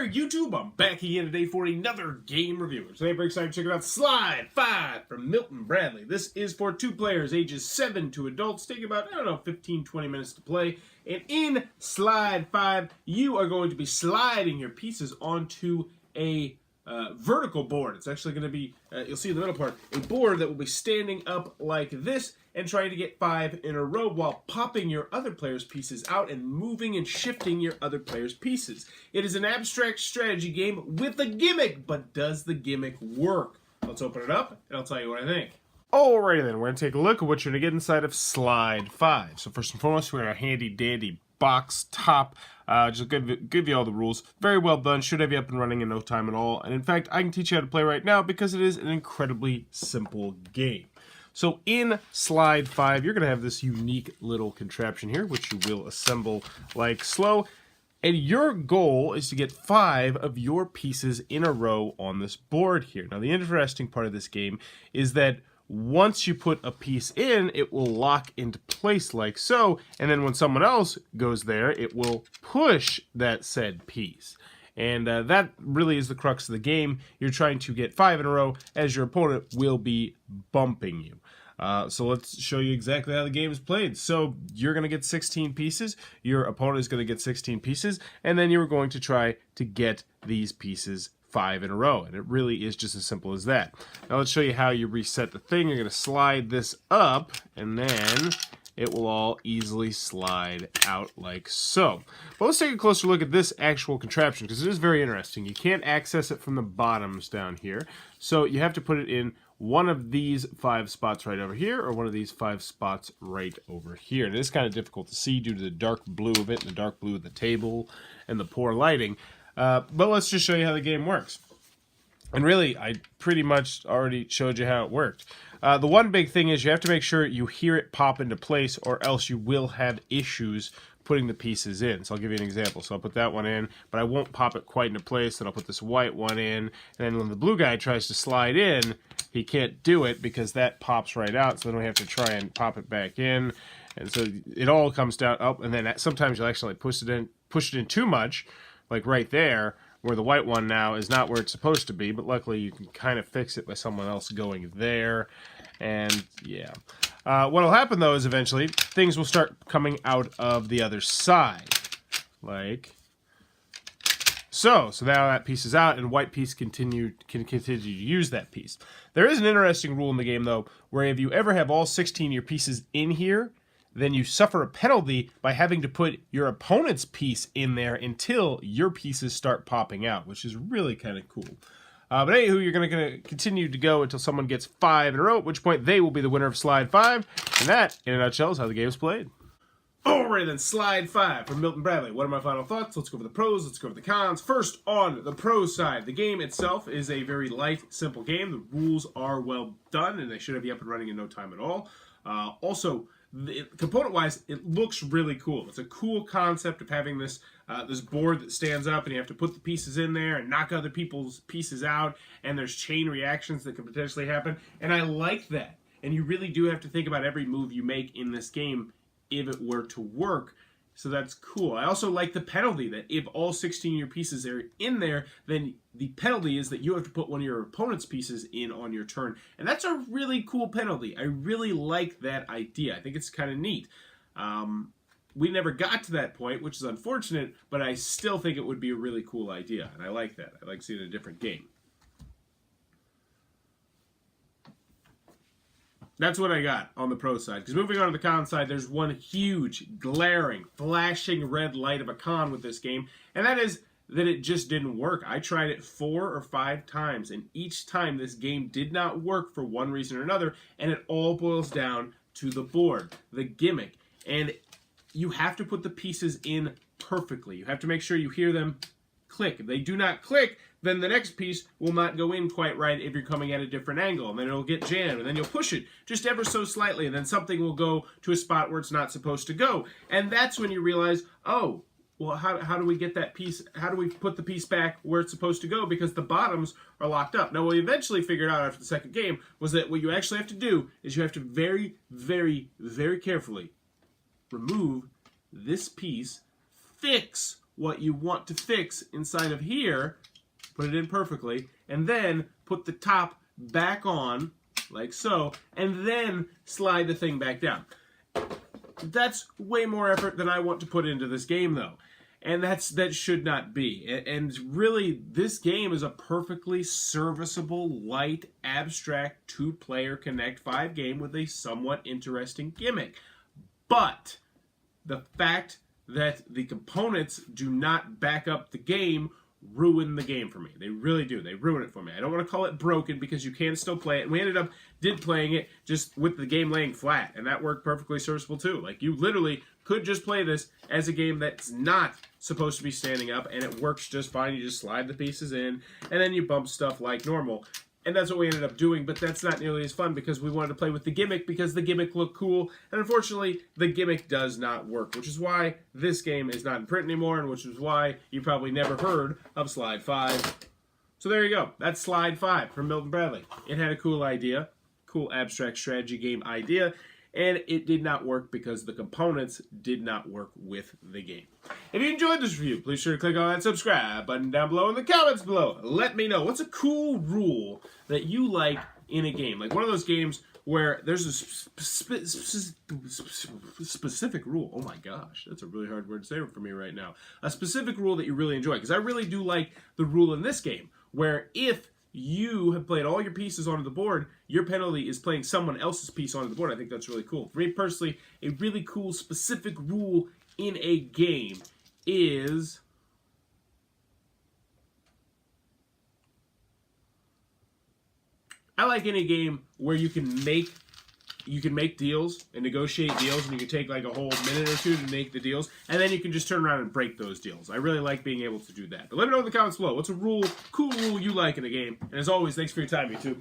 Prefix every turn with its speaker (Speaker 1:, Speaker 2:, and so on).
Speaker 1: there, YouTube? I'm back again today for another game review. Today, I'm very excited to check out Slide 5 from Milton Bradley. This is for 2 players, ages 7 to adults, taking about, 15-20 minutes to play. And in Slide 5, you are going to be sliding your pieces onto a vertical board. It's actually going to be, you'll see in the middle part, a board that will be standing up like this and trying to get 5 in a row while popping your other player's pieces out and moving and shifting your other player's pieces. It is an abstract strategy game with a gimmick, but does the gimmick work? Let's open it up and I'll tell you what I think. Alrighty then, we're going to take a look at what you're going to get inside of Slide 5. So first and foremost, we have a handy dandy box top. Just give you all the rules. Very well done. Should have you up and running in no time at all. And in fact, I can teach you how to play right now because it is an incredibly simple game. So in Slide 5, you're going to have this unique little contraption here, which you will assemble like so. And your goal is to get 5 of your pieces in a row on this board here. Now, the interesting part of this game is that once you put a piece in, it will lock into place like so. And then when someone else goes there, it will push that said piece. And that really is the crux of the game. You're trying to get 5 in a row as your opponent will be bumping you. So let's show you exactly how the game is played. So you're going to get 16 pieces. Your opponent is going to get 16 pieces. And then you're going to try to get these pieces 5 in a row. And it really is just as simple as that. Now let's show you how you reset the thing. You're going to slide this up and then it will all easily slide out like so. But let's take a closer look at this actual contraption because it is very interesting. You can't access it from the bottoms down here. So you have to put it in one of these 5 spots right over here or one of these 5 spots right over here. And it is kind of difficult to see due to the dark blue of it and the dark blue of the table and the poor lighting. But let's just show you how the game works. And really, I pretty much already showed you how it worked. The one big thing is you have to make sure you hear it pop into place or else you will have issues putting the pieces in. So I'll give you an example. So I'll put that one in, but I won't pop it quite into place. Then I'll put this white one in. And then when the blue guy tries to slide in, he can't do it because that pops right out. So then we have to try and pop it back in. And so it all comes down up. And then sometimes you'll actually push it in too much, like right there, where the white one now is not where it's supposed to be, but luckily you can kind of fix it by someone else going there. And yeah. What'll happen though is eventually things will start coming out of the other side. Like so. So now that piece is out and white piece can continue to use that piece. There is an interesting rule in the game though, where if you ever have all 16 of your pieces in here, then you suffer a penalty by having to put your opponent's piece in there until your pieces start popping out, which is really kind of cool. But anywho, you're going to continue to go until someone gets 5 in a row, at which point they will be the winner of Slide 5. And that, in a nutshell, is how the game is played. Alright then, Slide 5 from Milton Bradley. What are my final thoughts? Let's go over the pros, let's go over the cons. First, on the pros side, the game itself is a very light, simple game. The rules are well done, and they should have you up and running in no time at all. Also, component-wise, it looks really cool. It's a cool concept of having this this board that stands up, and you have to put the pieces in there and knock other people's pieces out, and there's chain reactions that can potentially happen, and I like that. And you really do have to think about every move you make in this game if it were to work, so that's cool. I also like the penalty that if all 16 of your pieces are in there, then the penalty is that you have to put one of your opponent's pieces in on your turn. And that's a really cool penalty. I really like that idea. I think it's kind of neat. We never got to that point, which is unfortunate, but I still think it would be a really cool idea. And I like that. I like seeing a different game. That's what I got on the pro side. Because moving on to the con side, there's one huge, glaring, flashing red light of a con with this game. And that is that it just didn't work. I tried it 4 or 5 times. And each time this game did not work for one reason or another. And it all boils down to the board, the gimmick. And you have to put the pieces in perfectly. You have to make sure you hear them click. If they do not click, then the next piece will not go in quite right if you're coming at a different angle, and then it'll get jammed, and then you'll push it just ever so slightly, and then something will go to a spot where it's not supposed to go. And that's when you realize, oh, well, how do we get that piece, how do we put the piece back where it's supposed to go, because the bottoms are locked up. Now, what we eventually figured out after the second game was that what you actually have to do is you have to very, very, very carefully remove this piece, fix what you want to fix inside of here, put it in perfectly, and then put the top back on, like so, and then slide the thing back down. That's way more effort than I want to put into this game, though. And that should not be. And really, this game is a perfectly serviceable, light, abstract, two-player Connect 5 game with a somewhat interesting gimmick. But the fact that the components do not back up the game ruin the game for me. They really do. They ruin it for me. I don't want to call it broken because you can still play it. And we did playing it just with the game laying flat. And that worked perfectly serviceable too. Like, you literally could just play this as a game that's not supposed to be standing up, and it works just fine. You just slide the pieces in, and then you bump stuff like normal. And that's what we ended up doing, but that's not nearly as fun because we wanted to play with the gimmick because the gimmick looked cool, and unfortunately, the gimmick does not work, which is why this game is not in print anymore, and which is why you probably never heard of Slide 5. So there you go. That's Slide 5 from Milton Bradley. It had a cool idea, cool abstract strategy game idea, and it did not work because the components did not work with the game. If you enjoyed this review, please sure to click on that subscribe button down below in the comments below. Let me know, what's a cool rule that you like in a game? Like one of those games where there's a specific rule. Oh my gosh, that's a really hard word to say for me right now. A specific rule that you really enjoy. Because I really do like the rule in this game, where if you have played all your pieces onto the board, your penalty is playing someone else's piece onto the board. I think that's really cool. For me personally, a really cool specific rule in a game is I like any game where you can make deals and negotiate deals, and you can take like a whole minute or two to make the deals, and then you can just turn around and break those deals. I really like being able to do that. But let me know in the comments below, what's a cool rule you like in a game? And as always, thanks for your time, YouTube.